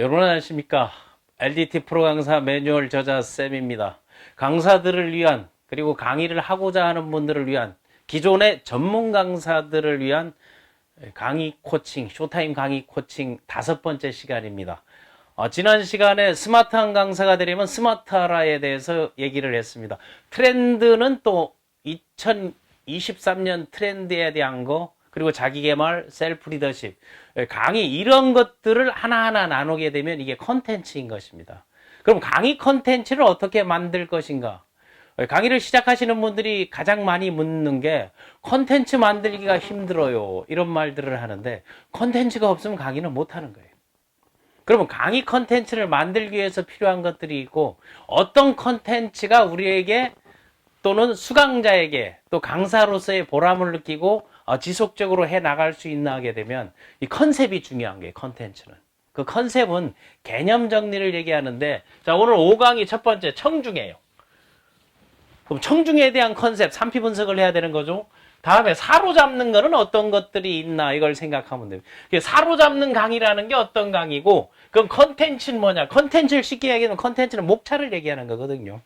여러분 안녕하십니까? LDT 프로 강사 매뉴얼 저자 쌤입니다. 강사들을 위한 그리고 강의를 하고자 하는 분들을 위한 기존의 전문 강사들을 위한 강의 코칭, 쇼타임 강의 코칭 5번째 시간입니다. 지난 시간에 스마트한 강사가 되려면 스마트하라에 대해서 얘기를 했습니다. 트렌드는 또 2023년 트렌드에 대한 거, 그리고 자기계발, 셀프 리더십, 강의 이런 것들을 하나하나 나누게 되면 이게 컨텐츠인 것입니다. 그럼 강의 컨텐츠를 어떻게 만들 것인가? 강의를 시작하시는 분들이 가장 많이 묻는 게 컨텐츠 만들기가 힘들어요, 이런 말들을 하는데, 컨텐츠가 없으면 강의는 못하는 거예요. 그러면 강의 컨텐츠를 만들기 위해서 필요한 것들이 있고, 어떤 컨텐츠가 우리에게 또는 수강자에게 또 강사로서의 보람을 느끼고 지속적으로 해 나갈 수 있나 하게 되면 이 컨셉이 중요한 거예요. 컨텐츠는. 그 컨셉은 개념 정리를 얘기하는데, 자, 오늘 5강이 첫 번째 청중이에요. 그럼 청중에 대한 컨셉, 산피 분석을 해야 되는 거죠. 다음에 사로잡는 거는 어떤 것들이 있나, 이걸 생각하면 돼요. 사로잡는 강의라는 게 어떤 강의고, 그럼 컨텐츠는 뭐냐? 컨텐츠를 쉽게 얘기하면 컨텐츠는 목차를 얘기하는 거거든요.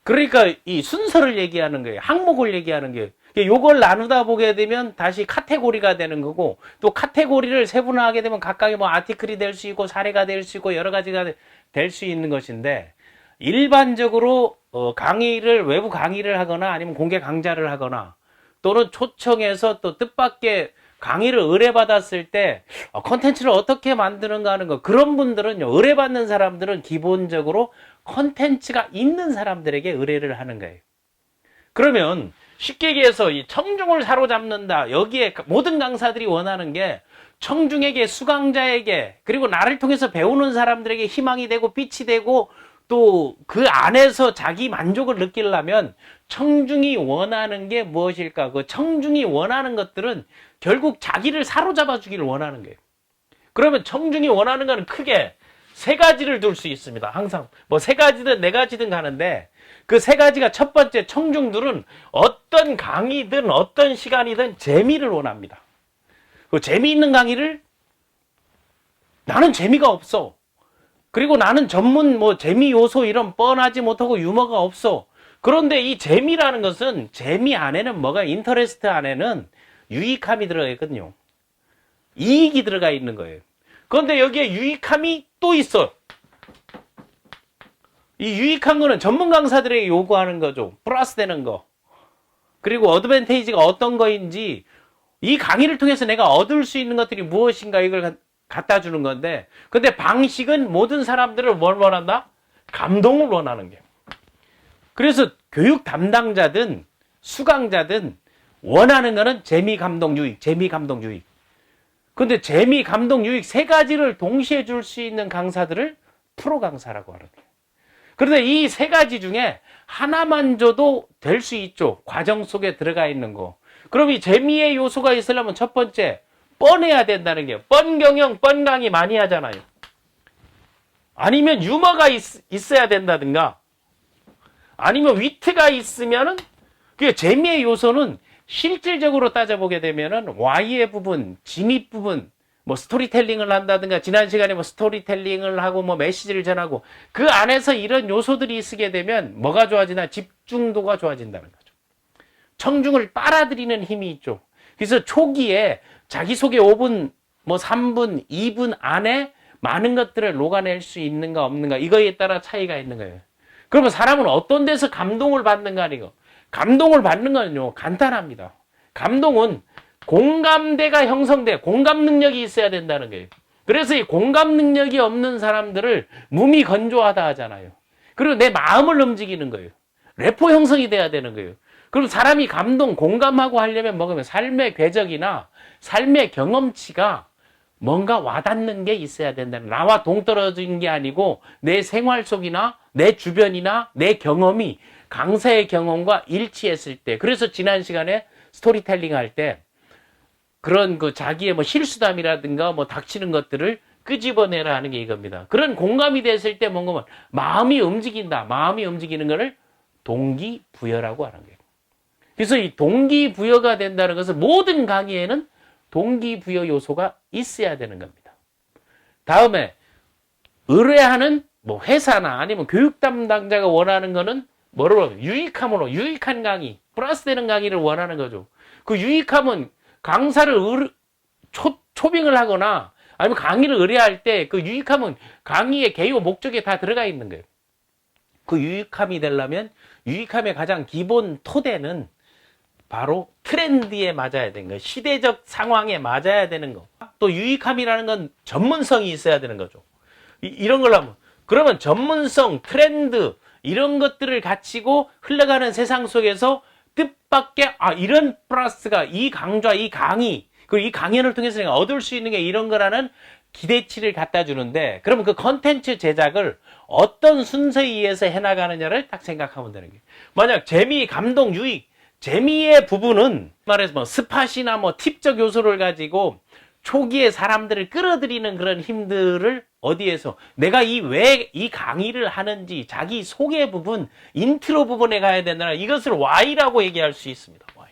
그러니까 이 순서를 얘기하는 거예요. 항목을 얘기하는 거예요. 요걸 나누다 보게 되면 다시 카테고리가 되는 거고, 또 카테고리를 세분화하게 되면 각각의 뭐 아티클이 될 수 있고 사례가 될 수 있고 여러 가지가 될 수 있는 것인데, 일반적으로 강의를, 외부 강의를 하거나 아니면 공개 강좌를 하거나 또는 초청해서 또 뜻밖의 강의를 의뢰받았을 때 컨텐츠를 어떻게 만드는가 하는 거, 그런 분들은요, 의뢰받는 사람들은 기본적으로 컨텐츠가 있는 사람들에게 의뢰를 하는 거예요. 그러면 쉽게 얘기해서 이 청중을 사로잡는다, 여기에 모든 강사들이 원하는 게 청중에게, 수강자에게, 그리고 나를 통해서 배우는 사람들에게 희망이 되고 빛이 되고 또 그 안에서 자기 만족을 느끼려면 청중이 원하는 게 무엇일까? 그 청중이 원하는 것들은 결국 자기를 사로잡아 주기를 원하는 거예요. 그러면 청중이 원하는 거는 크게 세 가지를 둘 수 있습니다. 항상 뭐 세 가지든 네 가지든 가는데, 그 세 가지가, 첫 번째, 청중들은 어떤 강의든 어떤 시간이든 재미를 원합니다. 그 재미있는 강의를, 나는 재미가 없어, 그리고 나는 전문 뭐 재미 요소 이런 뻔하지 못하고 유머가 없어. 그런데 이 재미라는 것은, 재미 안에는 뭐가, 인터레스트 안에는 유익함이 들어가 있거든요. 이익이 들어가 있는 거예요. 그런데 여기에 유익함이 또 있어. 이 유익한 거는 전문 강사들에게 요구하는 거죠. 플러스 되는 거. 그리고 어드밴테이지가 어떤 거인지, 이 강의를 통해서 내가 얻을 수 있는 것들이 무엇인가, 이걸 갖다 주는 건데, 근데 방식은 모든 사람들을 뭘 원한다? 감동을 원하는 게. 그래서 교육 담당자든 수강자든 원하는 거는 재미, 감동, 유익, 재미, 감동, 유익. 근데 재미, 감동, 유익 세 가지를 동시에 줄 수 있는 강사들을 프로 강사라고 하는 거예요. 그런데 이 세 가지 중에 하나만 줘도 될 수 있죠. 과정 속에 들어가 있는 거. 그럼 이 재미의 요소가 있으려면 첫 번째, 뻔해야 된다는 게, 뻔 경영, 뻔 강의 많이 하잖아요. 아니면 유머가 있어야 된다든가, 아니면 위트가 있으면은, 그 재미의 요소는 실질적으로 따져보게 되면은 Y의 부분, 진입 부분, 뭐 스토리텔링을 한다든가, 지난 시간에 뭐 스토리텔링을 하고 뭐 메시지를 전하고, 그 안에서 이런 요소들이 있게 되면 뭐가 좋아지나? 집중도가 좋아진다는 거죠. 청중을 빨아들이는 힘이 있죠. 그래서 초기에 자기소개 5분, 뭐 3분, 2분 안에 많은 것들을 녹아낼 수 있는가 없는가, 이거에 따라 차이가 있는 거예요. 그러면 사람은 어떤 데서 감동을 받는가 하는 거. 감동을 받는 건요, 간단합니다. 감동은 공감대가 형성돼, 공감 능력이 있어야 된다는 거예요. 그래서 이 공감 능력이 없는 사람들을 몸이 건조하다 하잖아요. 그리고 내 마음을 움직이는 거예요. 래포 형성이 돼야 되는 거예요. 그럼 사람이 감동, 공감하고 하려면 뭐냐면 삶의 궤적이나 삶의 경험치가 뭔가 와닿는 게 있어야 된다는, 나와 동떨어진 게 아니고 내 생활 속이나 내 주변이나 내 경험이 강사의 경험과 일치했을 때, 그래서 지난 시간에 스토리텔링 할 때 그런 그 자기의 뭐 실수담이라든가 뭐 닥치는 것들을 끄집어내라 하는 게 이겁니다. 그런 공감이 됐을 때 뭔가 마음이 움직인다. 마음이 움직이는 것을 동기부여라고 하는 거예요. 그래서 이 동기부여가 된다는 것은 모든 강의에는 동기부여 요소가 있어야 되는 겁니다. 다음에 의뢰하는 뭐 회사나 아니면 교육 담당자가 원하는 거는 뭐로 유익함으로 유익한 강의, 플러스 되는 강의를 원하는 거죠. 그 유익함은 강사를 초빙을 하거나 아니면 강의를 의뢰할 때 그 유익함은 강의의 개요 목적에 다 들어가 있는 거예요. 그 유익함이 되려면 유익함의 가장 기본 토대는 바로 트렌드에 맞아야 되는 거예요. 시대적 상황에 맞아야 되는 거. 또 유익함이라는 건 전문성이 있어야 되는 거죠. 이런 걸 하면 그러면 전문성, 트렌드 이런 것들을 갖추고 흘러가는 세상 속에서 뜻밖의 이런 플러스가 이 강좌, 이 강의 그리고 이 강연을 통해서 내가 얻을 수 있는 게 이런 거라는 기대치를 갖다 주는데 그러면 그 컨텐츠 제작을 어떤 순서에 의해서 해나가느냐를 딱 생각하면 되는 거예요. 만약 재미, 감동, 유익 재미의 부분은 말해서 뭐 스팟이나 뭐 팁적 요소를 가지고 초기에 사람들을 끌어들이는 그런 힘들을 어디에서 내가 왜 이 강의를 하는지 자기 소개 부분, 인트로 부분에 가야 된다. 이것을 Y라고 얘기할 수 있습니다. Y.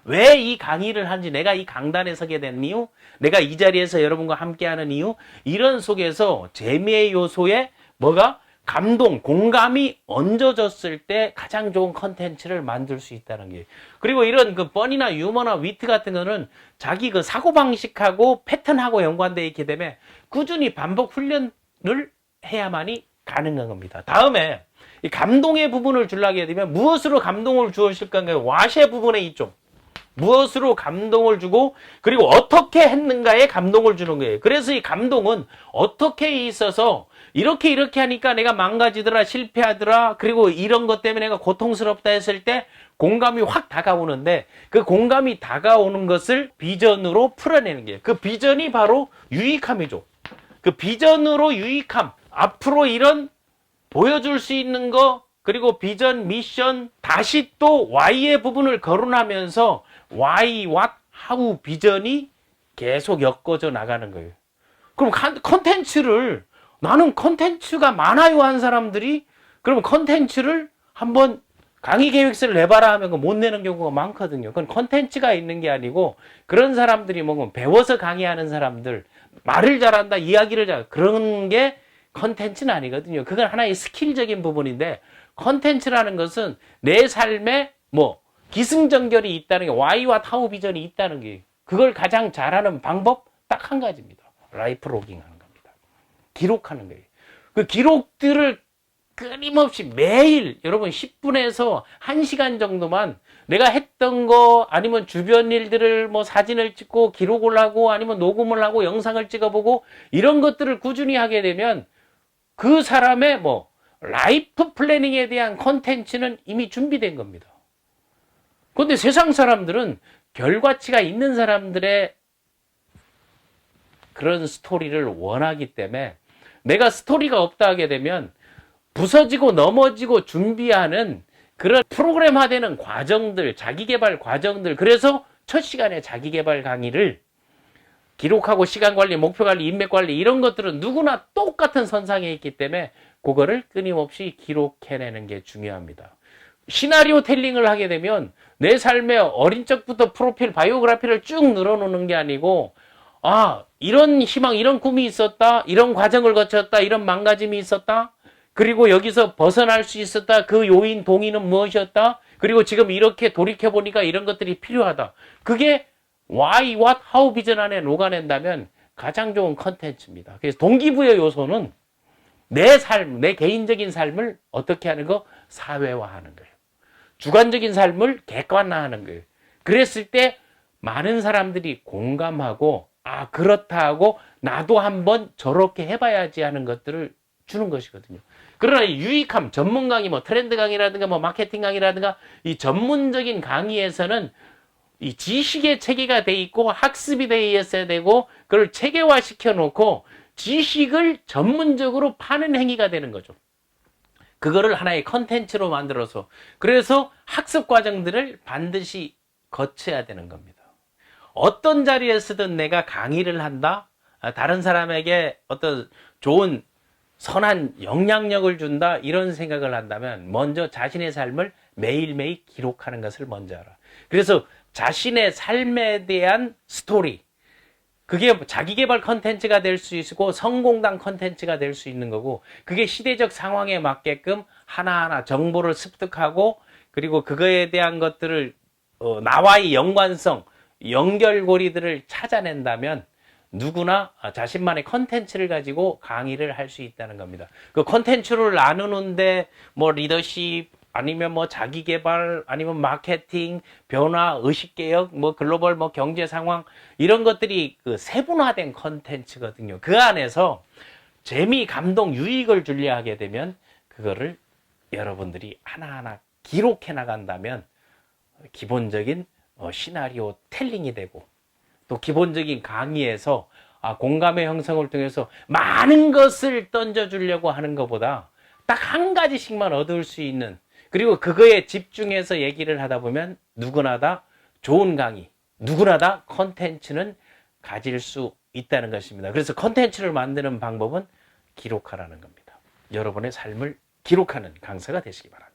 왜 이 강의를 하는지, 내가 이 강단에 서게 된 이유, 내가 이 자리에서 여러분과 함께하는 이유, 이런 속에서 재미의 요소에 뭐가 감동, 공감이 얹어졌을 때 가장 좋은 컨텐츠를 만들 수 있다는 게. 그리고 이런 그 뻔이나 유머나 위트 같은 거는 자기 그 사고방식하고 패턴하고 연관되어 있기 때문에 꾸준히 반복 훈련을 해야만이 가능한 겁니다. 다음에 이 감동의 부분을 주려게 되면 무엇으로 감동을 주실 건가요? 와셰 부분에 있죠. 무엇으로 감동을 주고 그리고 어떻게 했는가에 감동을 주는 거예요. 그래서 이 감동은 어떻게 있어서 이렇게 하니까 내가 망가지더라, 실패하더라, 그리고 이런 것 때문에 내가 고통스럽다 했을 때 공감이 확 다가오는데 그 공감이 다가오는 것을 비전으로 풀어내는 거예요. 그 비전이 바로 유익함이죠. 그 비전으로 유익함, 앞으로 이런 보여줄 수 있는 거 그리고 비전, 미션, 다시 또 Y의 부분을 거론하면서 Why, What, How 비전이 계속 엮어져 나가는 거예요. 그럼 컨텐츠를 나는 컨텐츠가 많아요 한 사람들이 그러면 컨텐츠를 한번 강의 계획서를 내봐라 하면 못 내는 경우가 많거든요. 그건 컨텐츠가 있는 게 아니고 그런 사람들이 뭐 배워서 강의하는 사람들 말을 잘한다, 이야기를 잘 그런 게 컨텐츠는 아니거든요. 그건 하나의 스킬적인 부분인데 컨텐츠라는 것은 내 삶에 뭐 기승전결이 있다는 게 Y와 타우 비전이 있다는 게 그걸 가장 잘하는 방법 딱 한 가지입니다. 라이프 로깅 하는 겁니다. 기록하는 거예요. 그 기록들을 끊임없이 매일 여러분 10분에서 1시간 정도만 내가 했던 거 아니면 주변 일들을 뭐 사진을 찍고 기록을 하고 아니면 녹음을 하고 영상을 찍어보고 이런 것들을 꾸준히 하게 되면 그 사람의 뭐 라이프 플래닝에 대한 컨텐츠는 이미 준비된 겁니다. 그런데 세상 사람들은 결과치가 있는 사람들의 그런 스토리를 원하기 때문에 내가 스토리가 없다 하게 되면 부서지고 넘어지고 준비하는 그런 프로그램화되는 과정들, 자기개발 과정들, 그래서 첫 시간에 자기개발 강의를 기록하고 시간관리, 목표관리, 인맥관리 이런 것들은 누구나 똑같은 선상에 있기 때문에 그거를 끊임없이 기록해내는 게 중요합니다. 시나리오 텔링을 하게 되면 내 삶의 어린 적부터 프로필, 바이오그래피를 쭉 늘어놓는 게 아니고 이런 희망, 이런 꿈이 있었다, 이런 과정을 거쳤다, 이런 망가짐이 있었다, 그리고 여기서 벗어날 수 있었다, 그 요인, 동의는 무엇이었다, 그리고 지금 이렇게 돌이켜보니까 이런 것들이 필요하다. 그게 Why, What, How 비전 안에 녹아낸다면 가장 좋은 컨텐츠입니다. 그래서 동기부여 요소는 내 삶, 내 개인적인 삶을 어떻게 하는 거? 사회화하는 거예요. 주관적인 삶을 객관화하는 거예요. 그랬을 때 많은 사람들이 공감하고 그렇다 하고 나도 한번 저렇게 해봐야지 하는 것들을 주는 것이거든요. 그러나 이 유익함, 전문 강의, 뭐 트렌드 강의라든가 뭐 마케팅 강의라든가 이 전문적인 강의에서는 이 지식의 체계가 돼 있고 학습이 돼 있어야 되고 그걸 체계화 시켜놓고 지식을 전문적으로 파는 행위가 되는 거죠. 그거를 하나의 컨텐츠로 만들어서 그래서 학습 과정들을 반드시 거쳐야 되는 겁니다. 어떤 자리에서든 내가 강의를 한다, 다른 사람에게 어떤 좋은 선한 영향력을 준다 이런 생각을 한다면 먼저 자신의 삶을 매일매일 기록하는 것을 먼저 알아. 그래서 자신의 삶에 대한 스토리, 그게 자기 개발 컨텐츠가 될 수 있고 성공당 컨텐츠가 될 수 있는 거고, 그게 시대적 상황에 맞게끔 하나하나 정보를 습득하고, 그리고 그거에 대한 것들을 나와의 연관성, 연결고리들을 찾아낸다면 누구나 자신만의 컨텐츠를 가지고 강의를 할 수 있다는 겁니다. 그 컨텐츠를 나누는데 뭐 리더십, 아니면 뭐 자기 개발, 아니면 마케팅, 변화, 의식개혁, 뭐 글로벌 뭐 경제 상황, 이런 것들이 그 세분화된 컨텐츠거든요. 그 안에서 재미, 감동, 유익을 주려 하게 되면 그거를 여러분들이 하나하나 기록해 나간다면 기본적인 시나리오 텔링이 되고, 또 기본적인 강의에서 공감의 형성을 통해서 많은 것을 던져주려고 하는 것보다 딱 한 가지씩만 얻을 수 있는, 그리고 그거에 집중해서 얘기를 하다 보면 누구나 다 좋은 강의, 누구나 다 컨텐츠는 가질 수 있다는 것입니다. 그래서 컨텐츠를 만드는 방법은 기록하라는 겁니다. 여러분의 삶을 기록하는 강사가 되시기 바랍니다.